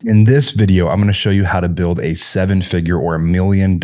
In this video, I'm going to show you how to build a seven-figure or $1 million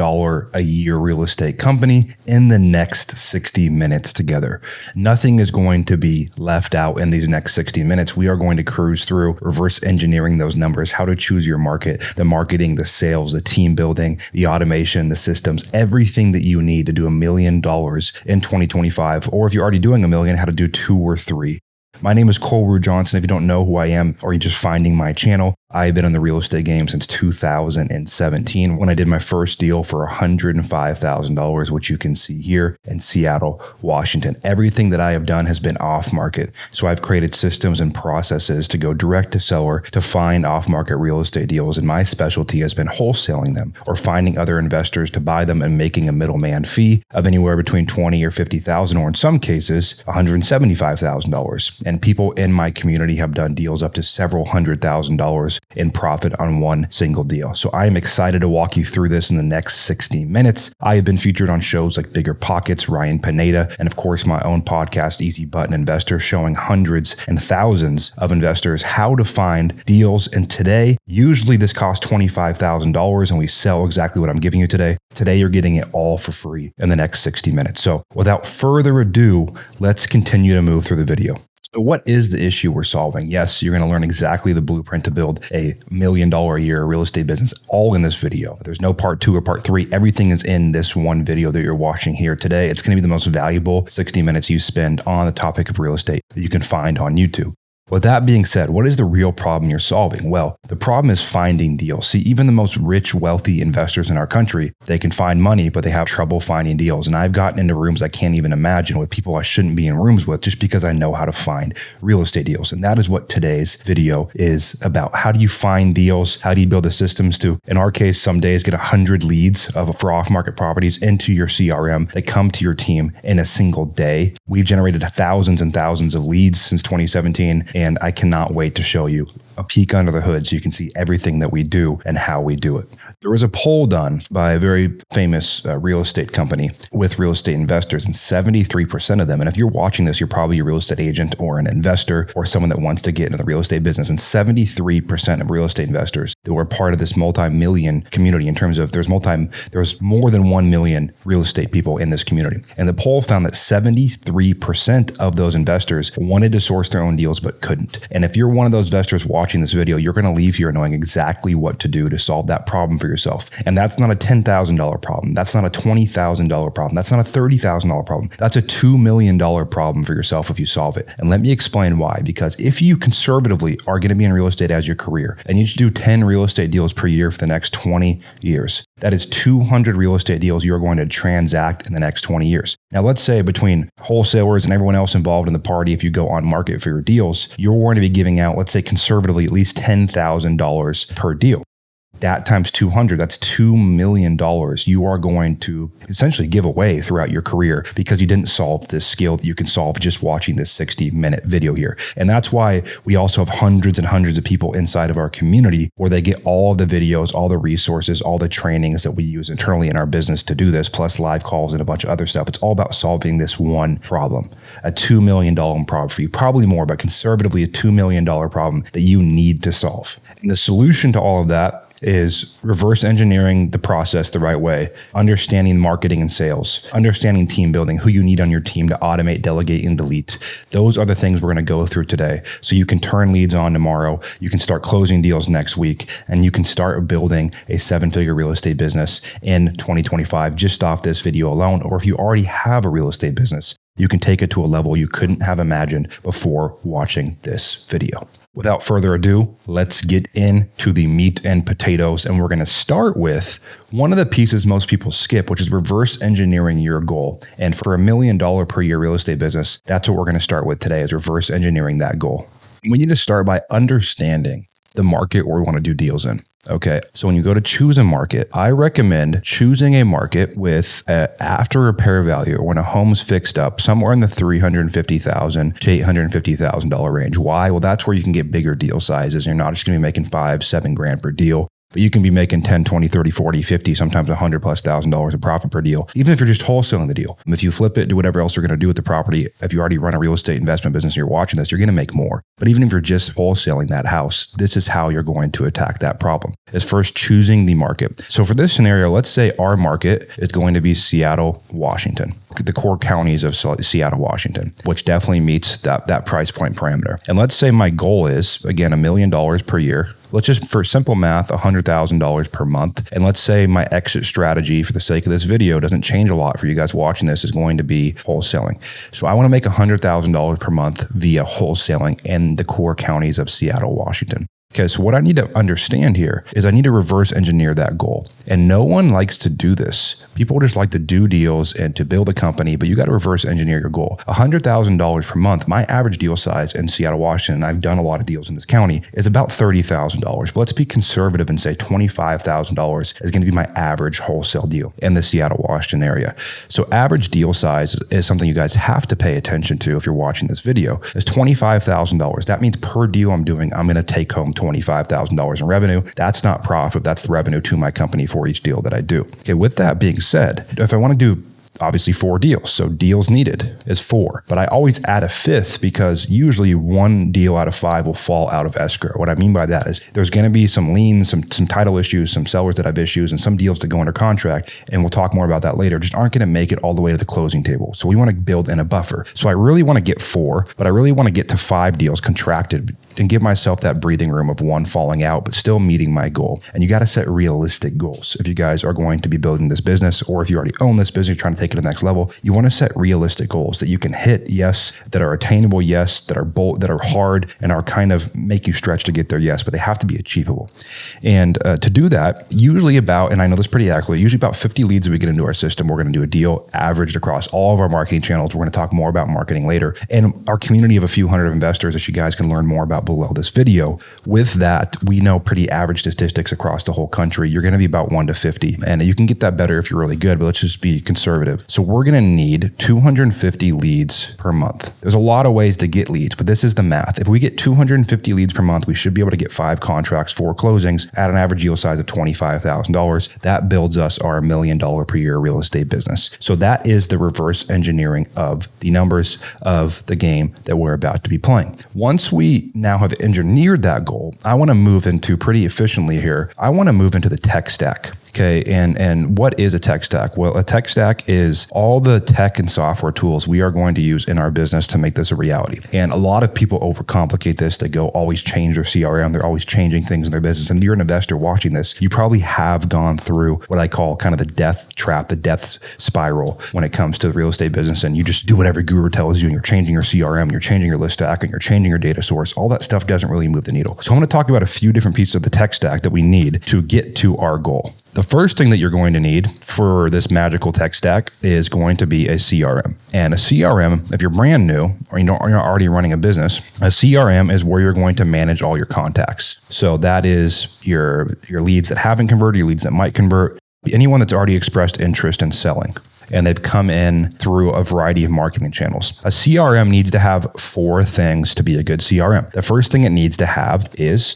a year real estate company in the next 60 minutes together. Nothing is going to be left out in these next 60 minutes. We are going to cruise through reverse engineering those numbers, how to choose your market, the marketing, the sales, the team building, the automation, the systems, everything that you need to do $1 million in 2025. Or if you're already doing $1 million, how to do 2 or 3. My name is Cole Ruud-Johnson. If you don't know who I am, or you're just finding my channel, I've been in the real estate game since 2017 when I did my first deal for $105,000, which you can see here in Seattle, Washington. Everything that I have done has been off market. So I've created systems and processes to go direct to seller to find off market real estate deals. And my specialty has been wholesaling them or finding other investors to buy them and making a middleman fee of anywhere between $20,000 or $50,000, or in some cases, $175,000. And people in my community have done deals up to several $100,000 in profit on one single deal. So I am excited to walk you through this in the next 60 minutes. I have been featured on shows like Bigger Pockets, Ryan Pineda, and of course my own podcast, Easy Button Investor, showing hundreds and thousands of investors how to find deals. And today, usually this costs $25,000 and we sell exactly what I'm giving you today. Today, you're getting it all for free in the next 60 minutes. So without further ado, let's continue to move through the video. So what is the issue we're solving? Yes, you're going to learn exactly the blueprint to build a $1 million a year real estate business, all in this video. There's no part 2 or part 3. Everything is in this one video that you're watching here today. It's going to be the most valuable 60 minutes you spend on the topic of real estate that you can find on YouTube. With that being said, what is the real problem you're solving? Well, the problem is finding deals. See, even the most rich, wealthy investors in our country, they can find money, but they have trouble finding deals. And I've gotten into rooms I can't even imagine with people I shouldn't be in rooms with just because I know how to find real estate deals. And that is what today's video is about. How do you find deals? How do you build the systems to, in our case, some days get 100 leads for off-market properties into your CRM that come to your team in a single day? We've generated thousands and thousands of leads since 2017. And I cannot wait to show you a peek under the hood so you can see everything that we do and how we do it. There was a poll done by a very famous real estate company with real estate investors, and 73% of them, and if you're watching this, you're probably a real estate agent or an investor or someone that wants to get into the real estate business, and 73% of real estate investors that were part of this multi-million community in terms of there's more than 1 million real estate people in this community. And the poll found that 73% of those investors wanted to source their own deals but couldn't. And if you're one of those investors watching this video, you're going to leave here knowing exactly what to do to solve that problem for yourself. And that's not a $10,000 problem. That's not a $20,000 problem. That's not a $30,000 problem. That's a $2 million problem for yourself if you solve it. And let me explain why. Because if you conservatively are going to be in real estate as your career and you should do 10 real estate deals per year for the next 20 years, that is 200 real estate deals you're going to transact in the next 20 years. Now, let's say between wholesalers and everyone else involved in the party, if you go on market for your deals, you're going to be giving out, let's say conservatively, at least $10,000 per deal. That times 200, that's $2 million you are going to essentially give away throughout your career because you didn't solve this skill that you can solve just watching this 60-minute video here. And that's why we also have hundreds and hundreds of people inside of our community where they get all the videos, all the resources, all the trainings that we use internally in our business to do this, plus live calls and a bunch of other stuff. It's all about solving this one problem, a $2 million problem for you, probably more, but conservatively a $2 million problem that you need to solve. And the solution to all of that is reverse engineering the process the right way, understanding marketing and sales, understanding team building, who you need on your team to automate, delegate, and delete. Those are the things we're going to go through today. So you can turn leads on tomorrow, you can start closing deals next week, and you can start building a 7-figure real estate business in 2025 just off this video alone. Or if you already have a real estate business, you can take it to a level you couldn't have imagined before watching this video. Without further ado, let's get into the meat and potatoes. And we're going to start with one of the pieces most people skip, which is reverse engineering your goal. And for $1 million per year real estate business, that's what we're going to start with today, is reverse engineering that goal. We need to start by understanding the market where we want to do deals in. Okay, so when you go to choose a market, I recommend choosing a market with after repair value, or when a home's fixed up, somewhere in the $350,000 to $850,000 range. Why? Well, that's where you can get bigger deal sizes. You're not just going to be making $5-7 grand per deal. But you can be making 10, 20, 30, 40, 50, sometimes $100,000+ of profit per deal, even if you're just wholesaling the deal. If you flip it, do whatever else you're going to do with the property. If you already run a real estate investment business and you're watching this, you're going to make more. But even if you're just wholesaling that house, this is how you're going to attack that problem, is first choosing the market. So for this scenario, let's say our market is going to be Seattle, Washington, the core counties of Seattle, Washington, which definitely meets that price point parameter. And let's say my goal is, again, $1 million per year. Let's just, for simple math, $100,000 per month. And let's say my exit strategy, for the sake of this video, doesn't change a lot for you guys watching this, is going to be wholesaling. So I want to make $100,000 per month via wholesaling in the core counties of Seattle, Washington. Okay, so what I need to understand here is I need to reverse engineer that goal. And no one likes to do this. People just like to do deals and to build a company, but you got to reverse engineer your goal. $100,000 per month, my average deal size in Seattle, Washington, and I've done a lot of deals in this county, is about $30,000. But let's be conservative and say $25,000 is going to be my average wholesale deal in the Seattle, Washington area. So average deal size is something you guys have to pay attention to if you're watching this video. It's $25,000. That means per deal I'm doing, I'm going to take home $25,000 in revenue. That's not profit. That's the revenue to my company for each deal that I do. Okay, with that being said, if I want to do obviously 4 deals. So deals needed is 4, but I always add a 5th because usually 1 deal out of 5 will fall out of escrow. What I mean by that is there's going to be some liens, some title issues, some sellers that have issues, and some deals that go under contract. And we'll talk more about that later, just aren't going to make it all the way to the closing table. So we want to build in a buffer. So I really want to get 4, but I really want to get to 5 deals contracted and give myself that breathing room of 1 falling out, but still meeting my goal. And you got to set realistic goals. If you guys are going to be building this business, or if you already own this business, you're trying to take it to the next level, you want to set realistic goals that you can hit, yes, that are attainable, yes, that are bold, that are hard, and are kind of make you stretch to get there, yes, but they have to be achievable. And to do that, usually about, and I know this pretty accurately, usually about 50 leads that we get into our system, we're going to do a deal averaged across all of our marketing channels. We're going to talk more about marketing later. And our community of a few hundred investors that you guys can learn more about below this video. With that, we know pretty average statistics across the whole country. You're going to be about 1 to 50. And you can get that better if you're really good, but let's just be conservative. So we're going to need 250 leads per month. There's a lot of ways to get leads, but this is the math. If we get 250 leads per month, we should be able to get 5 contracts, 4 closings at an average deal size of $25,000. That builds us our $1 million per year real estate business. So that is the reverse engineering of the numbers of the game that we're about to be playing. Once we now have engineered that goal, I want to move into pretty efficiently here. I want to move into the tech stack. Okay, and what is a tech stack? Well, a tech stack is all the tech and software tools we are going to use in our business to make this a reality. And a lot of people overcomplicate this. They go always change their CRM. They're always changing things in their business. And if you're an investor watching this, you probably have gone through what I call kind of the death trap, the death spiral when it comes to the real estate business. And you just do whatever guru tells you, and you're changing your CRM, you're changing your list stack, and you're changing your data source. All that stuff doesn't really move the needle. So I'm going to talk about a few different pieces of the tech stack that we need to get to our goal. The first thing that you're going to need for this magical tech stack is going to be a CRM. And a CRM, if you're brand new or you're not already running a business, a CRM is where you're going to manage all your contacts. So that is your leads that haven't converted, your leads that might convert, anyone that's already expressed interest in selling, and they've come in through a variety of marketing channels. A CRM needs to have 4 things to be a good CRM. The first thing it needs to have is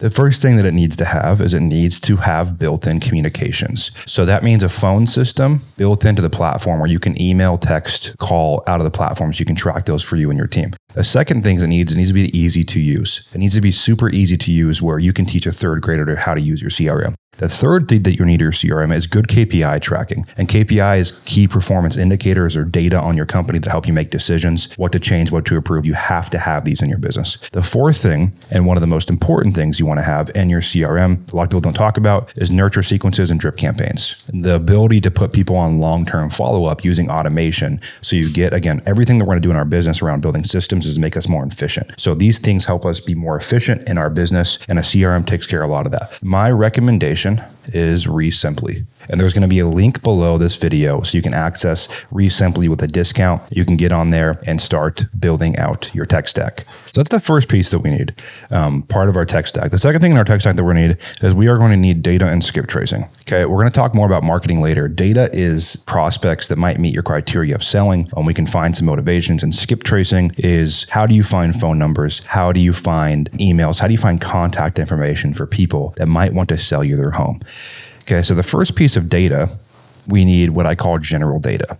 the first thing that it needs to have is it needs to have built-in communications. So that means a phone system built into the platform where you can email, text, call out of the platform so you can track those for you and your team. The second thing it needs to be easy to use. It needs to be super easy to use where you can teach a 3rd grader how to use your CRM. The third thing that you need in your CRM is good KPI tracking. And KPI is key performance indicators or data on your company that help you make decisions, what to change, what to improve. You have to have these in your business. The 4th thing, and one of the most important things you want to have in your CRM, a lot of people don't talk about, is nurture sequences and drip campaigns. The ability to put people on long-term follow-up using automation. So you get, again, everything that we're going to do in our business around building systems is to make us more efficient. So these things help us be more efficient in our business, and a CRM takes care of a lot of that. My recommendation is Resimpli. And there's going to be a link below this video so you can access Simply with a discount. You can get on there and start building out your tech stack. So that's the first piece that we need, part of our tech stack. The second thing in our tech stack that we're going to need is we are going to need data and skip tracing. Okay, we're going to talk more about marketing later. Data is prospects that might meet your criteria of selling, and we can find some motivations. And skip tracing is how do you find phone numbers? How do you find emails? How do you find contact information for people that might want to sell you their home? Okay, so the first piece of data, we need what I call general data.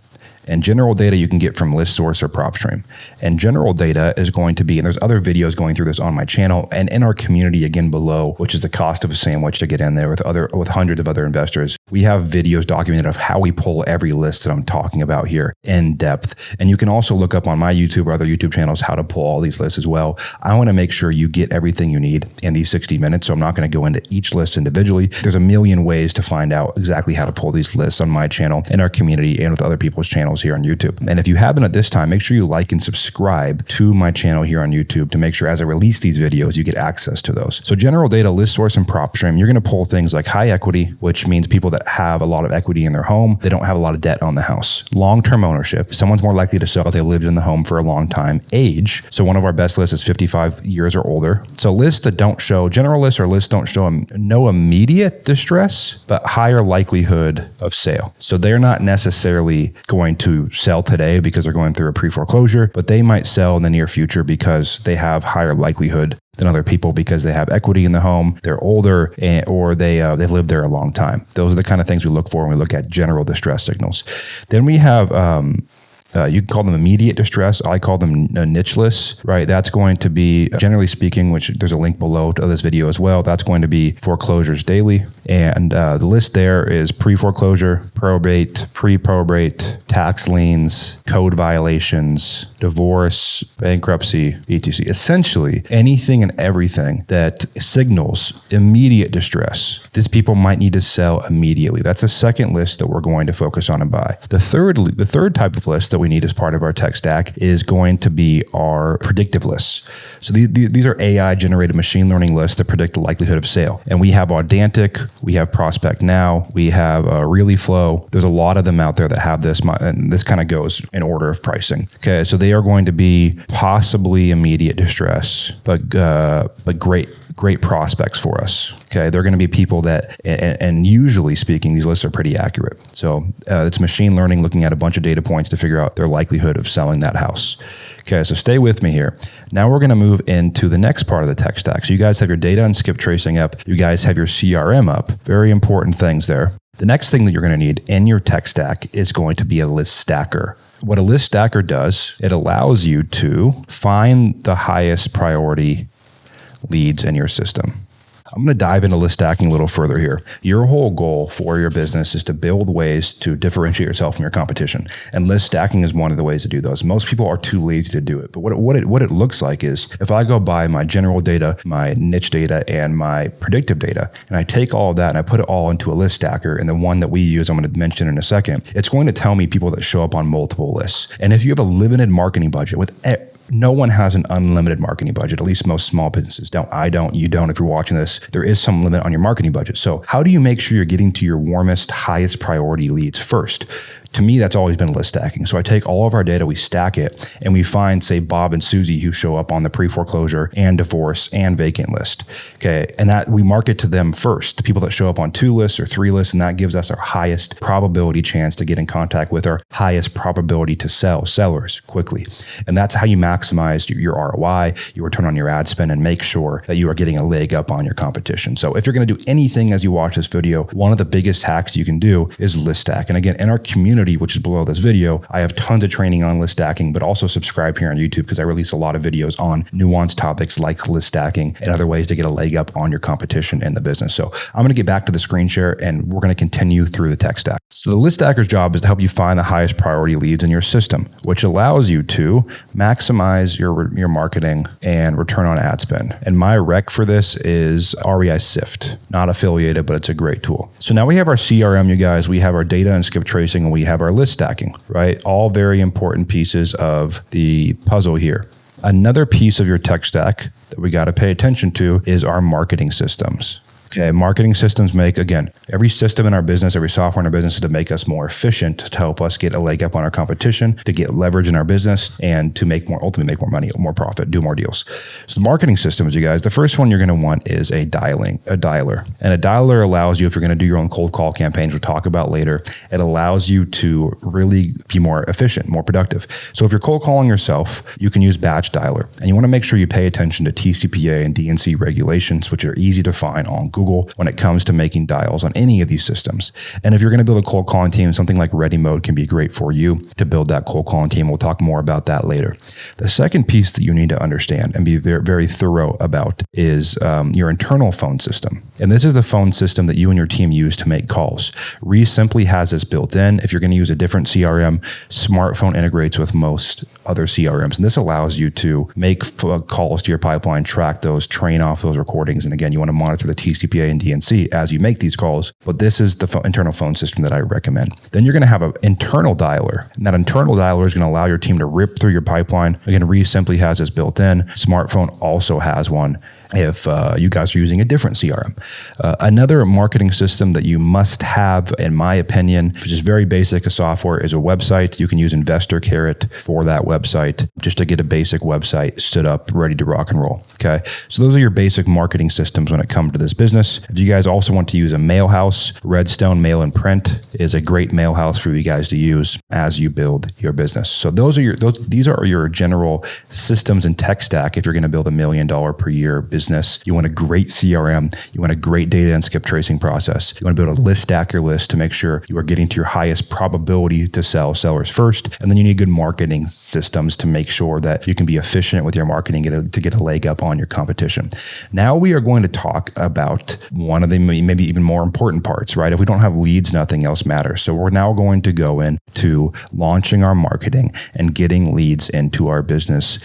And general data you can get from ListSource or PropStream. And general data is going to be, and there's other videos going through this on my channel and in our community again below, which is the cost of a sandwich to get in there with hundreds of other investors. We have videos documented of how we pull every list that I'm talking about here in depth. And you can also look up on my YouTube or other YouTube channels how to pull all these lists as well. I want to make sure you get everything you need in these 60 minutes. So I'm not going to go into each list individually. There's a million ways to find out exactly how to pull these lists on my channel, in our community, and with other people's channels here on YouTube. And if you haven't at this time, make sure you like and subscribe to my channel here on YouTube to make sure as I release these videos, you get access to those. So general data, ListSource, and PropStream, you're going to pull things like high equity, which means people that have a lot of equity in their home. They don't have a lot of debt on the house. Long-term ownership. Someone's more likely to sell if they lived in the home for a long time. Age. So one of our best lists is 55 years or older. So lists that don't show, general lists or lists don't show no immediate distress, but higher likelihood of sale. So they're not necessarily going to sell today because they're going through a pre-foreclosure, but they might sell in the near future because they have higher likelihood than other people because they have equity in the home, they're older, or they've lived there a long time. Those are the kind of things we look for when we look at general distress signals. Then we have you can call them immediate distress. I call them niche lists, right? That's going to be, generally speaking, which there's a link below to this video as well. That's going to be foreclosures daily. And the list there is pre-foreclosure, probate, pre-probate, tax liens, code violations, divorce, bankruptcy, etc. Essentially, anything and everything that signals immediate distress. These people might need to sell immediately. That's the second list that we're going to focus on and buy. The third type of list that we need as part of our tech stack is going to be our predictive lists. So these are AI generated machine learning lists that predict the likelihood of sale. And we have Audantic, we have Prospect Now, we have ReallyFlow. There's a lot of them out there that have this, and this kind of goes in order of pricing. Okay, so they are going to be possibly immediate distress, but great prospects for us. Okay, they're going to be people that, and usually speaking, these lists are pretty accurate. So it's machine learning looking at a bunch of data points to figure out their likelihood of selling that house. Okay, so stay with me here. Now we're going to move into the next part of the tech stack. So you guys have your data and skip tracing up. You guys have your CRM up. Very important things there. The next thing that you're going to need in your tech stack is going to be a list stacker. What a list stacker does, it allows you to find the highest priority leads in your system. I'm going to dive into list stacking a little further here. Your whole goal for your business is to build ways to differentiate yourself from your competition. And list stacking is one of the ways to do those. Most people are too lazy to do it. But what it looks like is if I go buy my general data, my niche data, and my predictive data, and I take all of that and I put it all into a list stacker, and the one that we use, I'm going to mention in a second, it's going to tell me people that show up on multiple lists. And if you have a limited marketing budget no one has an unlimited marketing budget, at least most small businesses don't. I don't, you don't. If you're watching this, there is some limit on your marketing budget. So how do you make sure you're getting to your warmest, highest priority leads first? To me, that's always been list stacking. So I take all of our data, we stack it, and we find, say, Bob and Susie who show up on the pre-foreclosure and divorce and vacant list. Okay. And that we market to them first, the people that show up on 2 lists or 3 lists, and that gives us our highest probability chance to get in contact with our highest probability to sell sellers quickly. And that's how you maximize your ROI, your return on your ad spend, and make sure that you are getting a leg up on your competition. So if you're going to do anything as you watch this video, one of the biggest hacks you can do is list stack. And again, in our community, which is below this video, I have tons of training on list stacking, but also subscribe here on YouTube because I release a lot of videos on nuanced topics like list stacking and other ways to get a leg up on your competition in the business. So I'm going to get back to the screen share and we're going to continue through the tech stack. So the list stacker's job is to help you find the highest priority leads in your system, which allows you to maximize your marketing and return on ad spend. And my rec for this is REI Sift, not affiliated, but it's a great tool. So now we have our CRM, you guys, we have our data and skip tracing, and we have our list stacking, right? All very important pieces of the puzzle here. Another piece of your tech stack that we got to pay attention to is our marketing systems. Okay, marketing systems again, every system in our business, every software in our business is to make us more efficient, to help us get a leg up on our competition, to get leverage in our business, and to ultimately make more money, more profit, do more deals. So the marketing systems, you guys, the first one you're going to want is a dialer. And a dialer allows you, if you're going to do your own cold call campaigns, we'll talk about later, it allows you to really be more efficient, more productive. So if you're cold calling yourself, you can use batch dialer. And you want to make sure you pay attention to TCPA and DNC regulations, which are easy to find on Google when it comes to making dials on any of these systems. And if you're going to build a cold calling team, something like Ready Mode can be great for you to build that cold calling team. We'll talk more about that later. The second piece that you need to understand and be very thorough about is your internal phone system. And this is the phone system that you and your team use to make calls. Simply has this built in. If you're going to use a different CRM, Smartphone integrates with most other CRMs. And this allows you to make calls to your pipeline, track those, train off those recordings. And again, you want to monitor the TCPA and DNC as you make these calls. But this is the internal phone system that I recommend. Then you're going to have an internal dialer. And that internal dialer is going to allow your team to rip through your pipeline. Again, simply has this built in. Smartphone also has one if you guys are using a different CRM. Another marketing system that you must have, in my opinion, which is very basic a software, is a website. You can use Investor Carrot for that website just to get a basic website stood up, ready to rock and roll. Okay. So those are your basic marketing systems when it comes to this business. If you guys also want to use a mail house, Redstone Mail and Print is a great mail house for you guys to use as you build your business. So these are your general systems and tech stack. If you're going to build $1 million per year business, you want a great CRM, you want a great data and skip tracing process. You want to be able to stack your list to make sure you are getting to your highest probability to sell sellers first. And then you need good marketing systems to make sure that you can be efficient with your marketing to get a leg up on your competition. Now we are going to talk about one of the maybe even more important parts, right? If we don't have leads, nothing else matters. So we're now going to go into launching our marketing and getting leads into our business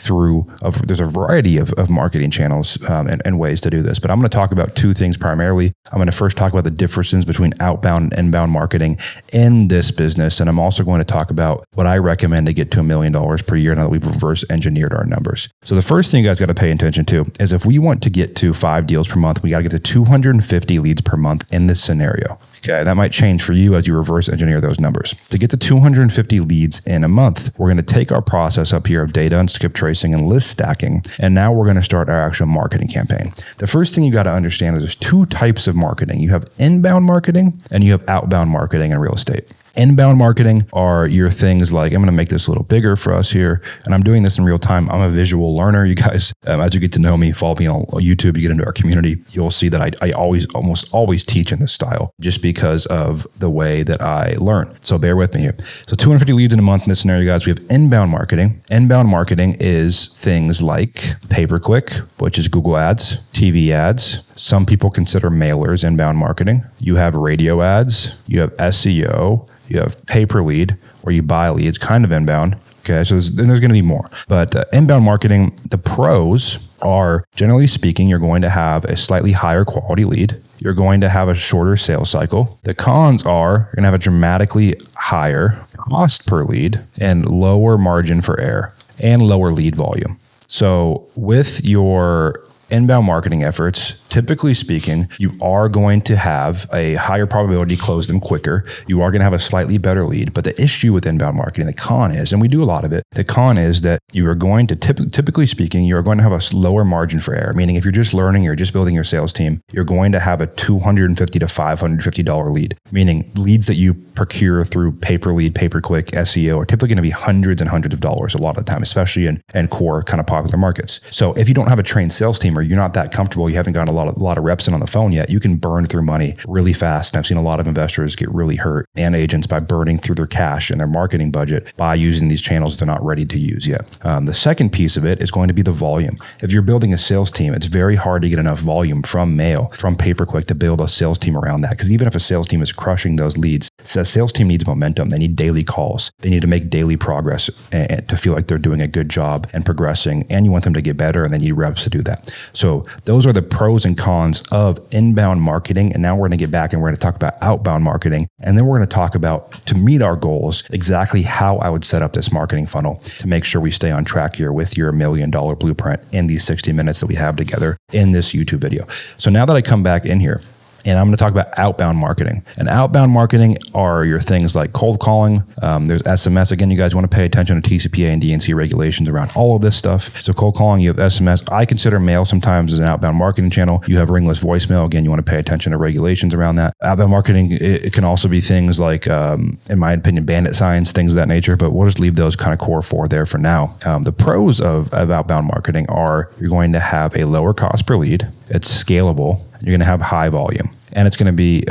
there's a variety of marketing channels and ways to do this. But I'm going to talk about two things primarily. I'm going to first talk about the differences between outbound and inbound marketing in this business. And I'm also going to talk about what I recommend to get to $1 million per year now that we've reverse engineered our numbers. So the first thing you guys got to pay attention to is if we want to get to 5 deals per month, we got to get to 250 leads per month in this scenario. Okay, that might change for you as you reverse engineer those numbers. To get to 250 leads in a month, we're going to take our process up here of data and skip tracing and list stacking, and now we're going to start our actual marketing campaign. The first thing you got to understand is there's 2 types of marketing. You have inbound marketing and you have outbound marketing in real estate. Inbound marketing are your things like, I'm going to make this a little bigger for us here, and I'm doing this in real time. I'm a visual learner. You guys, as you get to know me, follow me on YouTube, you get into our community, you'll see that I almost always teach in this style just because of the way that I learn. So bear with me here. So 250 leads in a month in this scenario, guys. We have inbound marketing. Inbound marketing is things like pay-per-click, which is Google ads, TV ads. Some people consider mailers inbound marketing. You have radio ads, you have SEO, you have pay-per-lead, where you buy leads, kind of inbound. Okay, so there's going to be more. But inbound marketing, the pros are, generally speaking, you're going to have a slightly higher quality lead. You're going to have a shorter sales cycle. The cons are you're going to have a dramatically higher cost per lead and lower margin for error and lower lead volume. So with your inbound marketing efforts, typically speaking, you are going to have a higher probability to close them quicker. You are going to have a slightly better lead. But the issue with inbound marketing, the con is, and we do a lot of it, the con is that you are going to, typically speaking, you are going to have a lower margin for error. Meaning if you're just learning, you're just building your sales team, you're going to have a $250 to $550 lead. Meaning leads that you procure through pay-per-lead, pay-per-click, SEO are typically going to be hundreds and hundreds of dollars a lot of the time, especially in core kind of popular markets. So if you don't have a trained sales team or you're not that comfortable, you haven't gotten a lot of reps in on the phone yet, you can burn through money really fast. And I've seen a lot of investors get really hurt and agents by burning through their cash and their marketing budget by using these channels they're not ready to use yet. The second piece of it is going to be the volume. If you're building a sales team, it's very hard to get enough volume from mail, from pay-per-click to build a sales team around that. Because even if a sales team is crushing those leads, a sales team needs momentum. They need daily calls. They need to make daily progress and to feel like they're doing a good job and progressing. And you want them to get better, and they need reps to do that. So those are the pros and cons of inbound marketing. And now we're going to get back and we're going to talk about outbound marketing. And then we're going to talk about, to meet our goals, exactly how I would set up this marketing funnel to make sure we stay on track here with your $1 million blueprint in these 60 minutes that we have together in this YouTube video. So now that I come back in here, And I'm going to talk about outbound marketing. And outbound marketing are your things like cold calling. There's SMS. Again, you guys want to pay attention to TCPA and DNC regulations around all of this stuff. So cold calling, you have SMS. I consider mail sometimes as an outbound marketing channel. You have ringless voicemail. Again, you want to pay attention to regulations around that. Outbound marketing, it can also be things like, in my opinion, bandit signs, things of that nature, but we'll just leave those kind of core four there for now. The pros of outbound marketing are you're going to have a lower cost per lead. It's scalable. You're going to have high volume. And it's going to be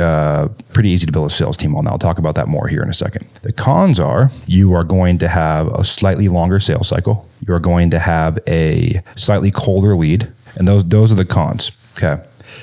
pretty easy to build a sales team on that. I'll talk about that more here in a second. The cons are you are going to have a slightly longer sales cycle. You're going to have a slightly colder lead. And those are the cons. Okay.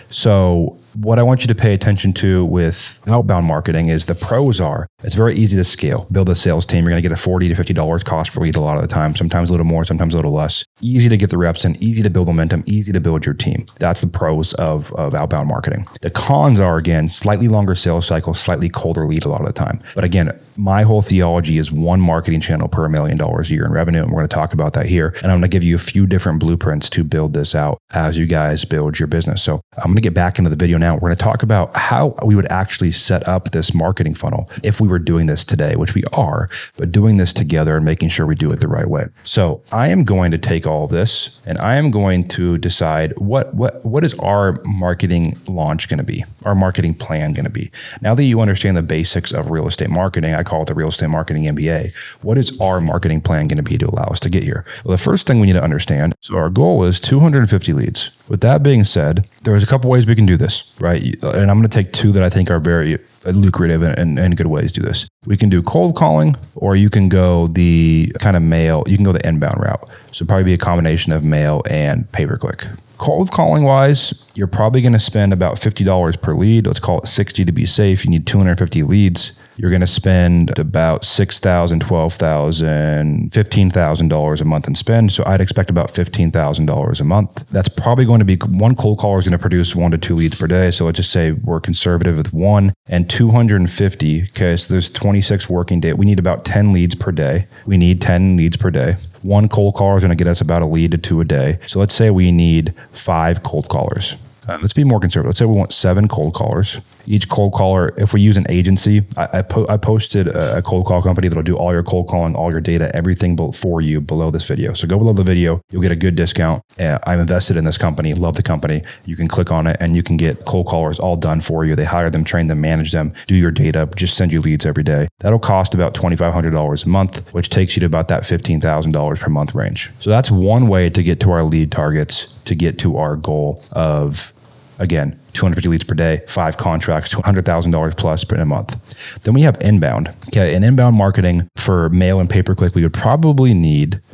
So what I want you to pay attention to with outbound marketing is the pros are it's very easy to scale. Build a sales team. You're going to get a $40 to $50 cost per lead a lot of the time, sometimes a little more, sometimes a little less. Easy to get the reps in, easy to build momentum, easy to build your team. That's the pros of outbound marketing. The cons are, again, slightly longer sales cycle, slightly colder lead a lot of the time. But again, my whole theology is one marketing channel per $1 million a year in revenue. And we're going to talk about that here. And I'm going to give you a few different blueprints to build this out as you guys build your business. So I'm going to get back into the video now. We're going to talk about how we would actually set up this marketing funnel if we were doing this today, which we are, but doing this together and making sure we do it the right way. So I am going to take all of this and I am going to decide what is our marketing launch going to be, our marketing plan going to be. Now that you understand the basics of real estate marketing, I call it the Real Estate Marketing MBA. What is our marketing plan going to be to allow us to get here? Well, the first thing we need to understand, so our goal is 250 leads. With that being said, there's a couple ways we can do this, right? And I'm going to take two that I think are very lucrative and good ways to do this. We can do cold calling, or you can go the kind of mail, you can go the inbound route. So probably be a combination of mail and pay-per-click. Cold calling wise, you're probably going to spend about $50 per lead. Let's call it 60 to be safe. You need 250 leads. You're going to spend about $6,000, $12,000, $15,000 a month in spend. So I'd expect about $15,000 a month. That's probably going to be one cold caller is going to produce 1 to 2 leads per day. So let's just say we're conservative with 1 and 250. Okay. So there's 26 working days. We need about 10 leads per day. We need 10 leads per day. One cold caller is going to get us about a lead to 2 a day. So let's say we need 5 cold callers. Let's be more conservative. Let's say we want 7 cold callers. Each cold caller, if we use an agency, I posted a cold call company that'll do all your cold calling, all your data, everything for you below this video. So go below the video. You'll get a good discount. I'm invested in this company, love the company. You can click on it and you can get cold callers all done for you. They hire them, train them, manage them, do your data, just send you leads every day. That'll cost about $2,500 a month, which takes you to about that $15,000 per month range. So that's one way to get to our lead targets, to get to our goal of, again, 250 leads per day, 5 contracts, $100,000 plus per month. Then we have inbound. Okay, in inbound marketing for mail and pay-per-click, we would probably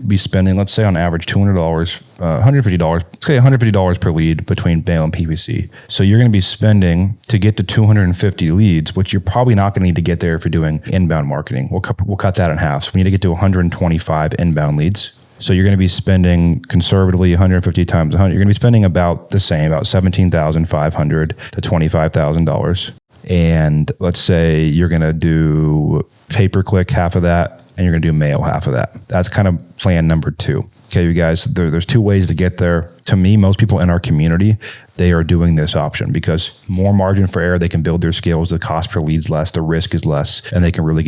be spending, let's say on average, $200, $150, okay, $150 per lead between mail and PPC. So you're going to be spending to get to 250 leads, which you're probably not going to need to get there if you're doing inbound marketing. We'll cut that in half. So we need to get to 125 inbound leads. So you're going to be spending conservatively 150 times 100. You're going to be spending about the same, about $17,500 to $25,000. And let's say you're going to do pay-per-click half of that, and you're going to do mail half of that. That's kind of plan number 2. Okay, you guys, there's 2 ways to get there. To me, most people in our community, they are doing this option because more margin for error, they can build their skills, the cost per lead's less, the risk is less, and they can really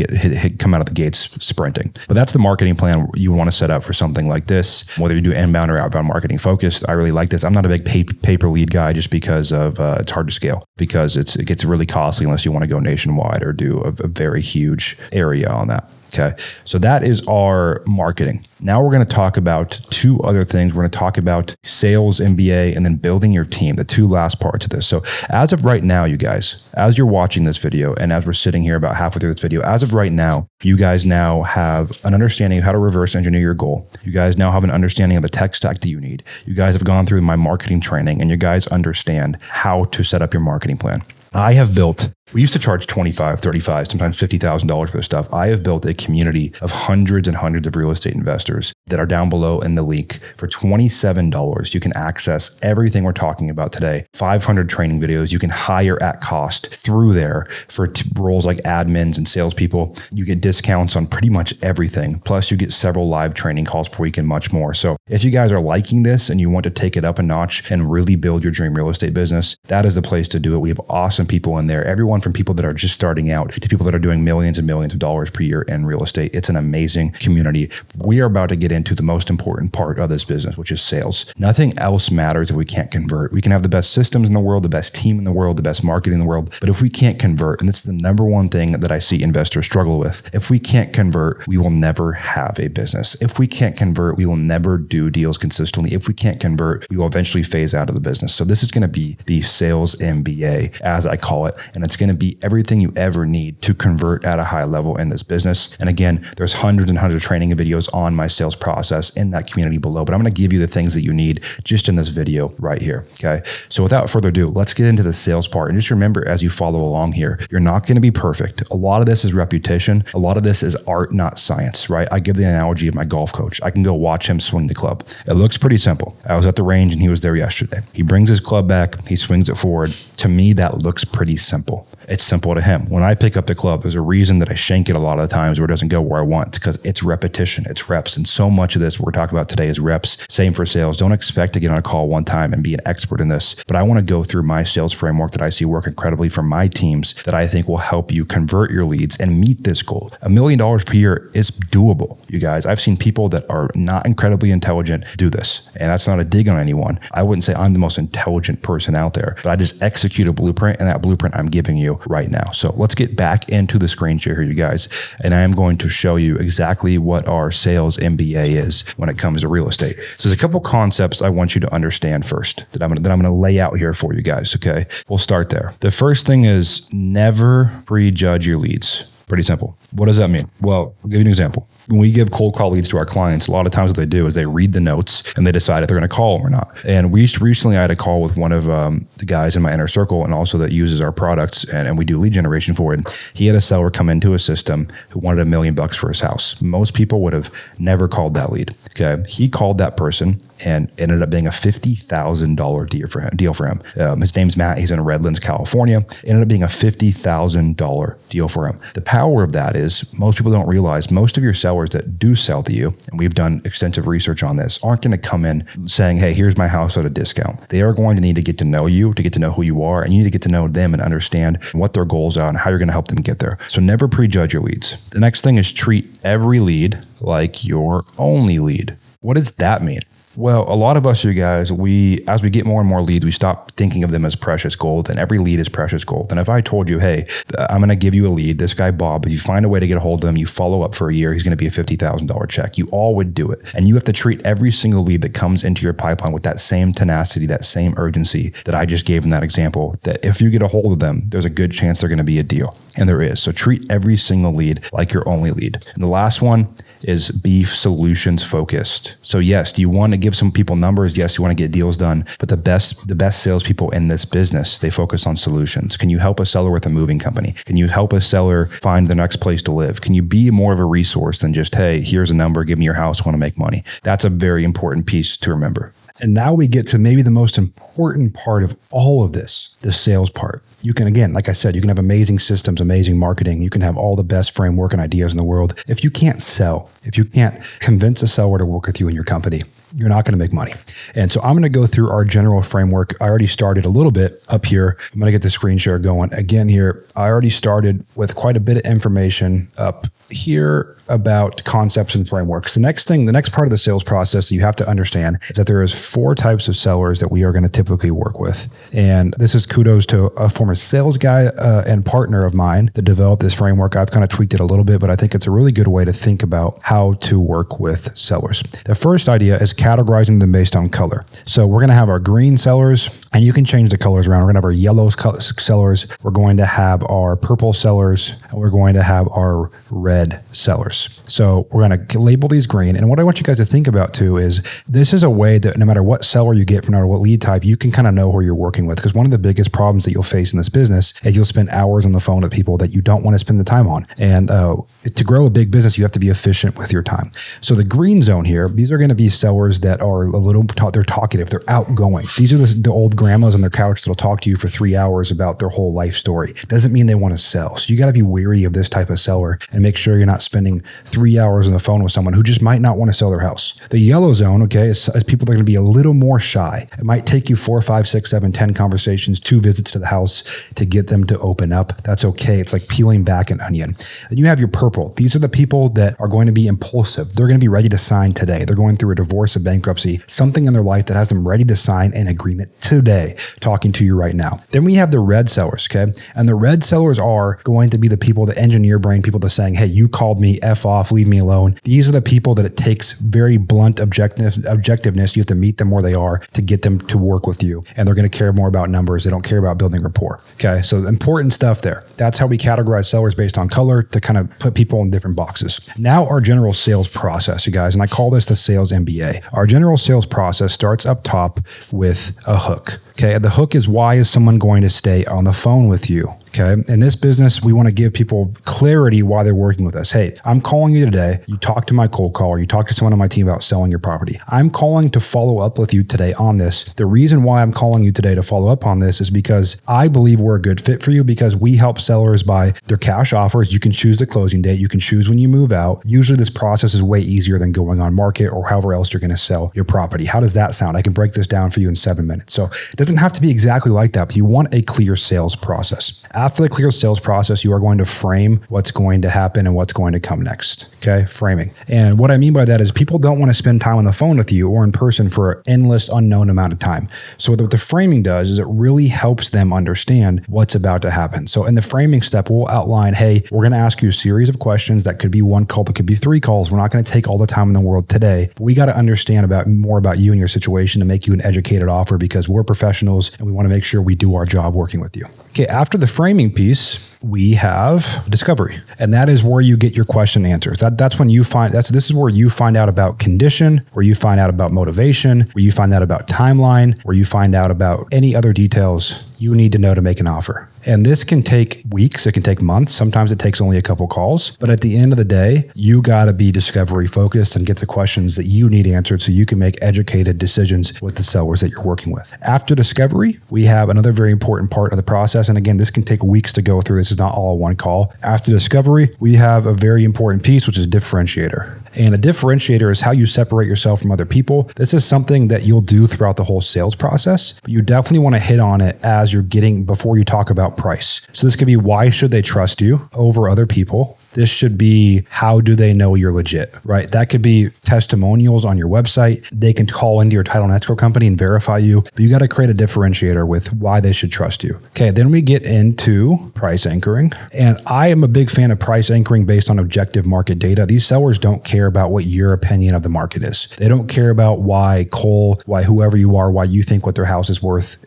come out of the gates sprinting. But that's the marketing plan you want to set up for something like this. Whether you do inbound or outbound marketing focused, I really like this. I'm not a big pay-per lead guy just because of it's hard to scale because it gets really costly unless you want to go nationwide or do a very huge area on that. Okay, so that is our marketing. Now we're going to talk about 2 other things. We're going to talk about Sales MBA and then building your team, the 2 last parts of this. So as of right now, you guys, as you're watching this video and as we're sitting here about halfway through this video, as of right now, you guys now have an understanding of how to reverse engineer your goal. You guys now have an understanding of the tech stack that you need. You guys have gone through my marketing training and you guys understand how to set up your marketing plan. I have built We used to charge $25, $35, sometimes $50,000 for this stuff. I have built a community of hundreds and hundreds of real estate investors that are down below in the link. For $27, you can access everything we're talking about today. 500 training videos you can hire at cost through there for roles like admins and salespeople. You get discounts on pretty much everything. Plus, you get several live training calls per week and much more. So if you guys are liking this and you want to take it up a notch and really build your dream real estate business, that is the place to do it. We have awesome people in there. Everyone from people that are just starting out to people that are doing millions and millions of dollars per year in real estate. It's an amazing community. We are about to get into the most important part of this business, which is sales. Nothing else matters if we can't convert. We can have the best systems in the world, the best team in the world, the best marketing in the world, but if we can't convert, and this is the number one thing that I see investors struggle with, if we can't convert, we will never have a business. If we can't convert, we will never do deals consistently. If we can't convert, we will eventually phase out of the business. So this is going to be the Sales MBA, as I call it, and it's going to be everything you ever need to convert at a high level in this business. And again, there's hundreds and hundreds of training videos on my sales process in that community below, but I'm going to give you the things that you need just in this video right here. Okay. So without further ado, let's get into the sales part. And just remember, as you follow along here, you're not going to be perfect. A lot of this is reputation. A lot of this is art, not science, right? I give the analogy of my golf coach. I can go watch him swing the club. It looks pretty simple. I was at the range and he was there yesterday. He brings his club back. He swings it forward. To me, that looks pretty simple. It's simple to him. When I pick up the club, there's a reason that I shank it a lot of the times where it doesn't go where I want, because it's repetition, it's reps. And so much of this we're talking about today is reps. Same for sales. Don't expect to get on a call one time and be an expert in this, but I want to go through my sales framework that I see work incredibly for my teams that I think will help you convert your leads and meet this goal. $1 million per year is doable, you guys. I've seen people that are not incredibly intelligent do this, and that's not a dig on anyone. I wouldn't say I'm the most intelligent person out there, but I just execute a blueprint, and that blueprint I'm giving you right now. So let's get back into the screen share here, you guys, and I am going to show you exactly what our Sales MBA is when it comes to real estate. So there's a couple concepts I want you to understand first that I'm going to lay out here for you guys. Okay, we'll start there. The first thing is never prejudge your leads. Pretty simple. What does that mean? Well, I'll give you an example. When we give cold call leads to our clients, a lot of times what they do is they read the notes and they decide if they're going to call them or not. And recently I had a call with one of the guys in my inner circle and also that uses our products and we do lead generation for it. He had a seller come into a system who wanted $1 million for his house. Most people would have never called that lead. Okay. He called that person and ended up being a $50,000 deal for him. His name's Matt. He's in Redlands, California. It ended up being a $50,000 deal for him. The power of that is most people don't realize most of your sellers that do sell to you, and we've done extensive research on this, aren't going to come in saying, hey, here's my house at a discount. They are going to need to get to know you, to get to know who you are, and you need to get to know them and understand what their goals are and how you're going to help them get there. So never prejudge your leads. The next thing is treat every lead like your only lead. What does that mean? Well, a lot of us, you guys, as we get more and more leads, we stop thinking of them as precious gold, and every lead is precious gold. And if I told you, hey, I'm going to give you a lead, this guy, Bob, if you find a way to get a hold of him, you follow up for a year, he's going to be a $50,000 check. You all would do it. And you have to treat every single lead that comes into your pipeline with that same tenacity, that same urgency that I just gave in that example, that if you get a hold of them, there's a good chance they're going to be a deal. And there is. So treat every single lead like your only lead. And the last one is be solutions focused. So yes, do you want to give some people numbers? Yes, you want to get deals done, but the best salespeople in this business, they focus on solutions. Can you help a seller with a moving company? Can you help a seller find the next place to live? Can you be more of a resource than just, hey, here's a number, give me your house, want to make money? That's a very important piece to remember. And now we get to maybe the most important part of all of this, the sales part. You can, again, like I said, you can have amazing systems, amazing marketing. You can have all the best framework and ideas in the world. If you can't sell, if you can't convince a seller to work with you in your company, you're not going to make money. And so I'm going to go through our general framework. I already started a little bit up here. I'm going to get the screen share going. Again here, I already started with quite a bit of information up here about concepts and frameworks. The next part of the sales process you have to understand is that there is 4 types of sellers that we are going to typically work with. And this is kudos to a former sales guy and partner of mine that developed this framework. I've kind of tweaked it a little bit, but I think it's a really good way to think about how to work with sellers. The first idea is categorizing them based on color. So we're going to have our green sellers, and you can change the colors around. We're going to have our yellow sellers. We're going to have our purple sellers, and we're going to have our red sellers. So we're going to label these green. And what I want you guys to think about too is this is a way that no matter what seller you get, no matter what lead type, you can kind of know who you're working with. Because one of the biggest problems that you'll face in this business is you'll spend hours on the phone with people that you don't want to spend the time on. And to grow a big business, you have to be efficient with your time. So the green zone here, these are going to be sellers that are a little, they're talkative, they're outgoing. These are the old grandmas on their couch that'll talk to you for 3 hours about their whole life story. Doesn't mean they want to sell. So you got to be wary of this type of seller and make sure you're not spending 3 hours on the phone with someone who just might not want to sell their house. The yellow zone, okay, is people that are going to be a little more shy. It might take you 4, 5, 6, 7, 10 conversations, 2 visits to the house to get them to open up. That's okay. It's like peeling back an onion. Then you have your purple. These are the people that are going to be impulsive. They're going to be ready to sign today. They're going through a divorce, a bankruptcy, something in their life that has them ready to sign an agreement today, talking to you right now. Then we have the red sellers, okay? And the red sellers are going to be the people, the engineer brain people that's saying, hey, you called me, F off, leave me alone. These are the people that it takes very blunt objectiveness. You have to meet them where they are to get them to work with you. And they're going to care more about numbers. They don't care about building rapport. Okay. So important stuff there. That's how we categorize sellers based on color to kind of put people in different boxes. Now our general sales process, you guys, and I call this the Sales MBA. Our general sales process starts up top with a hook. Okay. The hook is, why is someone going to stay on the phone with you? Okay. In this business, we want to give people clarity why they're working with us. Hey, I'm calling you today. You talk to my cold caller. You talk to someone on my team about selling your property. I'm calling to follow up with you today on this. The reason why I'm calling you today to follow up on this is because I believe we're a good fit for you, because we help sellers buy their cash offers. You can choose the closing date. You can choose when you move out. Usually this process is way easier than going on market or however else you're going to sell your property. How does that sound? I can break this down for you in 7 minutes. So it doesn't have to be exactly like that, but you want a clear sales process. After the clear sales process, you are going to frame what's going to happen and what's going to come next. Okay, framing. And what I mean by that is people don't want to spend time on the phone with you or in person for an endless unknown amount of time. So what the framing does is it really helps them understand what's about to happen. So in the framing step, we'll outline, hey, we're going to ask you a series of questions. That could be 1 call, that could be 3 calls. We're not going to take all the time in the world today, but we got to understand more about you and your situation to make you an educated offer, because we're professionals and we want to make sure we do our job working with you. Okay, after the framing piece, we have discovery. And that is where you get your question answers. That's when you find, this is where you find out about condition, where you find out about motivation, where you find out about timeline, where you find out about any other details you need to know to make an offer. And this can take weeks, it can take months, sometimes it takes only a couple calls. But at the end of the day, you got to be discovery focused and get the questions that you need answered so you can make educated decisions with the sellers that you're working with. After discovery, we have another very important part of the process. And again, this can take weeks to go through. This is not all one call. After discovery, we have a very important piece, which is differentiator. And a differentiator is how you separate yourself from other people. This is something that you'll do throughout the whole sales process, but you definitely want to hit on it as you're getting, before you talk about price. So this could be, why should they trust you over other people? This should be, how do they know you're legit, right? That could be testimonials on your website. They can call into your title and escrow company and verify you, but you got to create a differentiator with why they should trust you. Okay, then we get into price anchoring. And I am a big fan of price anchoring based on objective market data. These sellers don't care about what your opinion of the market is. They don't care about why Cole, why whoever you are, why you think what their house is worth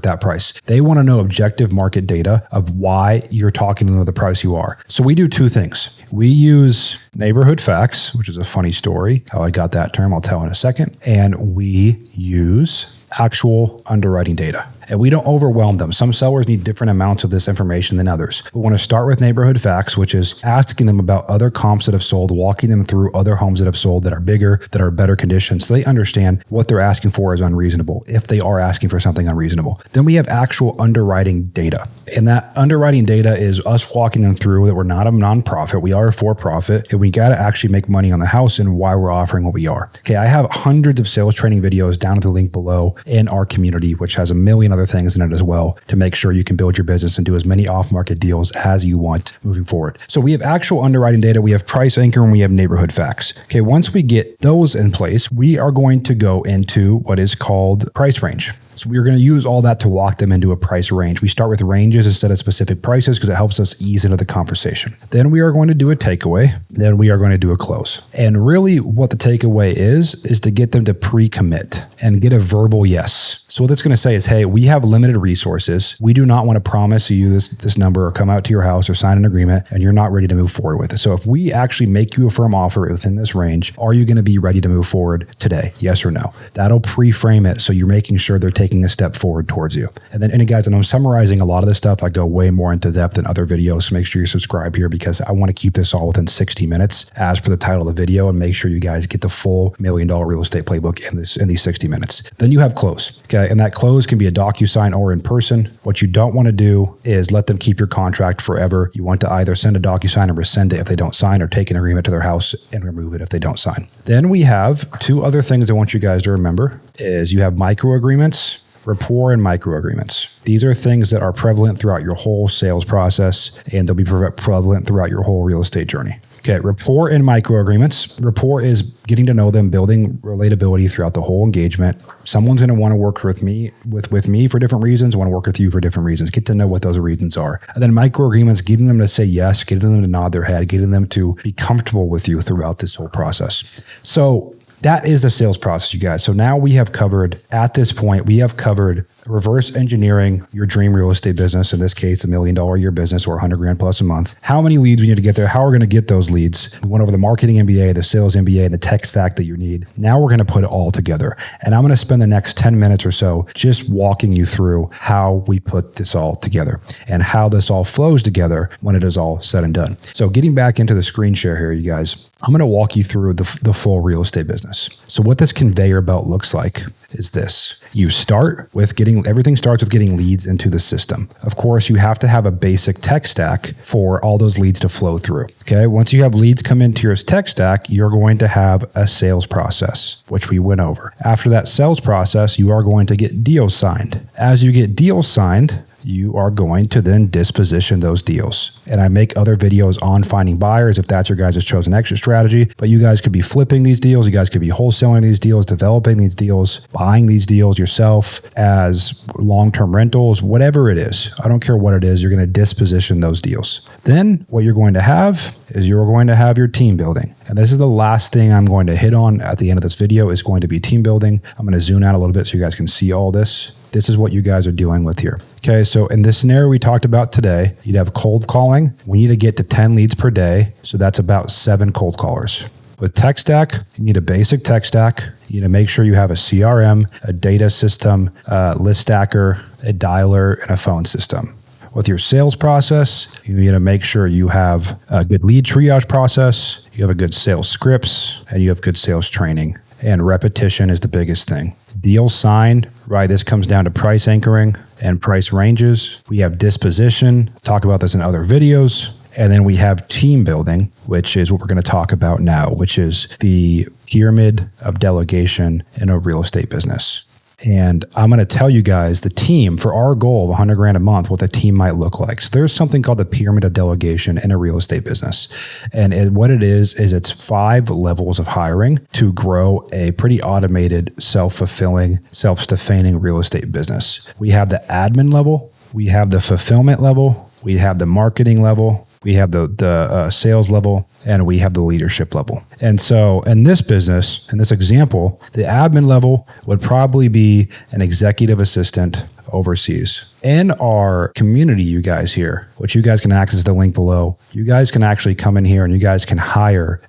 that price. They want to know objective market data of why you're talking to them at the price you are. So we do 2 things. We use neighborhood facts, which is a funny story. How I got that term, I'll tell in a second. And we use actual underwriting data. And we don't overwhelm them. Some sellers need different amounts of this information than others. We want to start with neighborhood facts, which is asking them about other comps that have sold, walking them through other homes that have sold that are bigger, that are better conditions, so they understand what they're asking for is unreasonable, if they are asking for something unreasonable. Then we have actual underwriting data. And that underwriting data is us walking them through that we're not a nonprofit, we are a for-profit, and we got to actually make money on the house and why we're offering what we are. Okay, I have hundreds of sales training videos down at the link below in our community, which has a million other things in it as well, to make sure you can build your business and do as many off-market deals as you want moving forward. So we have actual underwriting data, we have price anchor, and we have neighborhood facts. Okay, once we get those in place, we are going to go into what is called price range. So we're going to use all that to walk them into a price range. We start with ranges instead of specific prices because it helps us ease into the conversation. Then we are going to do a takeaway. Then we are going to do a close. And really what the takeaway is to get them to pre-commit and get a verbal yes. So what that's going to say is, hey, we have limited resources. We do not want to promise you this number or come out to your house or sign an agreement and you're not ready to move forward with it. So if we actually make you a firm offer within this range, are you going to be ready to move forward today? Yes or no? That'll pre-frame it so you're making sure they're taking a step forward towards you. And then, guys, and I'm summarizing a lot of this stuff. I go way more into depth in other videos. So make sure you subscribe here because I want to keep this all within 60 minutes as per the title of the video and make sure you guys get the full $1 Million Real Estate Playbook in these 60 minutes. Then you have close. Okay. And that close can be a DocuSign or in person. What you don't want to do is let them keep your contract forever. You want to either send a DocuSign and rescind it if they don't sign or take an agreement to their house and remove it if they don't sign. Then we have two other things I want you guys to remember is you have micro agreements, rapport, and micro agreements. These are things that are prevalent throughout your whole sales process and they'll be prevalent throughout your whole real estate journey. Okay, rapport and micro agreements. Rapport is getting to know them, building relatability throughout the whole engagement. Someone's going to want to work with me for different reasons, want to work with you for different reasons. Get to know what those reasons are. And then micro agreements, getting them to say yes, getting them to nod their head, getting them to be comfortable with you throughout this whole process. So that is the sales process, you guys. So now we have covered, at this point, we have covered reverse engineering your dream real estate business. In this case, $1 million a year business or $100,000 plus a month. How many leads we need to get there? How we're going to get those leads? We went over the Marketing MBA, the Sales MBA, and the tech stack that you need. Now we're going to put it all together. And I'm going to spend the next 10 minutes or so just walking you through how we put this all together and how this all flows together when it is all said and done. So getting back into the screen share here, you guys, I'm going to walk you through the full real estate business. So what this conveyor belt looks like is this. You start with everything starts with getting leads into the system. Of course, you have to have a basic tech stack for all those leads to flow through. Okay. Once you have leads come into your tech stack, you're going to have a sales process, which we went over. After that sales process, you are going to get deals signed. As you get deals signed, you are going to then disposition those deals. And I make other videos on finding buyers if that's your guys' chosen exit strategy. But you guys could be flipping these deals. You guys could be wholesaling these deals, developing these deals, buying these deals yourself as long-term rentals, whatever it is. I don't care what it is. You're going to disposition those deals. Then what you're going to have is you're going to have your team building. And this is the last thing I'm going to hit on at the end of this video is going to be team building. I'm going to zoom out a little bit so you guys can see all this. This is what you guys are dealing with here. Okay, so in this scenario we talked about today, you'd have cold calling. We need to get to 10 leads per day. So that's about 7 cold callers. With tech stack, you need a basic tech stack. You need to make sure you have a CRM, a data system, a list stacker, a dialer, and a phone system. With your sales process, you need to make sure you have a good lead triage process, you have a good sales scripts, and you have good sales training. And repetition is the biggest thing. Deals signed, right? This comes down to price anchoring and price ranges. We have disposition, talk about this in other videos. And then we have team building, which is what we're going to talk about now, which is the pyramid of delegation in a real estate business. And I'm going to tell you guys the team for our goal of $100,000 a month, what the team might look like. So there's something called the pyramid of delegation in a real estate business. And what it is it's 5 levels of hiring to grow a pretty automated, self-fulfilling, self-sustaining real estate business. We have the admin level, we have the fulfillment level, we have the marketing level, we have the sales level, and we have the leadership level. And so in this business, in this example, the admin level would probably be an executive assistant overseas. In our community, you guys here, which you guys can access the link below, you guys can actually come in here and you guys can hire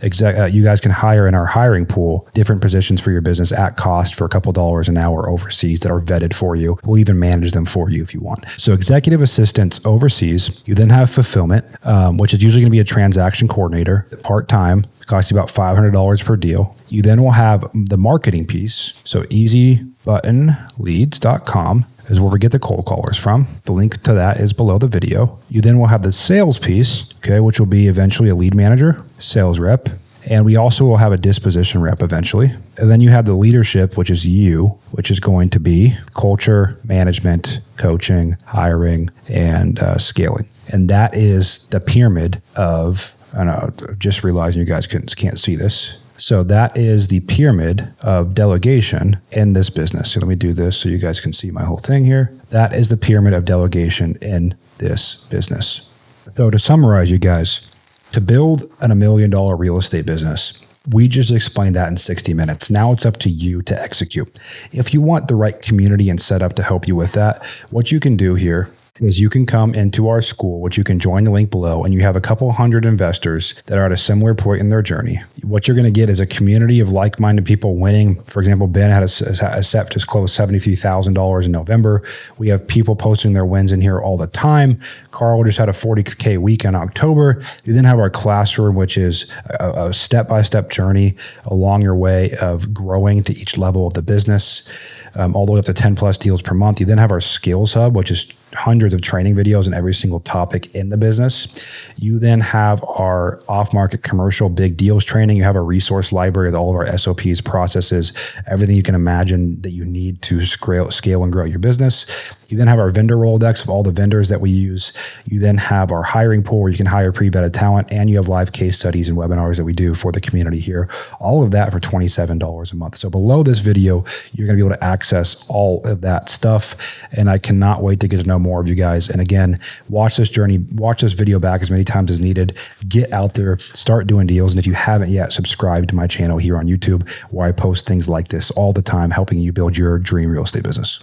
in our hiring pool different positions for your business at cost for a couple dollars an hour overseas that are vetted for you. We'll even manage them for you if you want. So executive assistants overseas, you then have fulfillment, which is usually going to be a transaction coordinator, part-time, costs you about $500 per deal. You then will have the marketing piece. So easybuttonleads.com is where we get the cold callers from. The link to that is below the video. You then will have the sales piece, okay, which will be eventually a lead manager, sales rep, and we also will have a disposition rep eventually. And then you have the leadership, which is you, which is going to be culture, management, coaching, hiring, and scaling. And that is the pyramid of, I know, just realizing you guys can't see this. So that is the pyramid of delegation in this business. So let me do this so you guys can see my whole thing here. That is the pyramid of delegation in this business. So to summarize, you guys, to build $1 million real estate business, we just explained that in 60 minutes. Now it's up to you to execute. If you want the right community and setup to help you with that, what you can do here is you can come into our school, which you can join the link below, and you have a couple hundred investors that are at a similar point in their journey. What you're going to get is a community of like-minded people winning. For example, Ben had a set just closed $73,000 in November. We have people posting their wins in here all the time. Carl just had a 40K week in October. You then have our classroom, which is a step-by-step journey along your way of growing to each level of the business, all the way up to 10 plus deals per month. You then have our skills hub, which is hundreds of training videos on every single topic in the business. You then have our off-market commercial big deals training. You have a resource library with all of our SOPs, processes, everything you can imagine that you need to scale and grow your business. You then have our vendor Rolodex of all the vendors that we use. You then have our hiring pool where you can hire pre-vetted talent, and you have live case studies and webinars that we do for the community here. All of that for $27 a month. So below this video, you're going to be able to access all of that stuff. And I cannot wait to get to know more of you guys. And again, watch this journey, watch this video back as many times as needed. Get out there, start doing deals. And if you haven't yet, subscribe to my channel here on YouTube, where I post things like this all the time, helping you build your dream real estate business.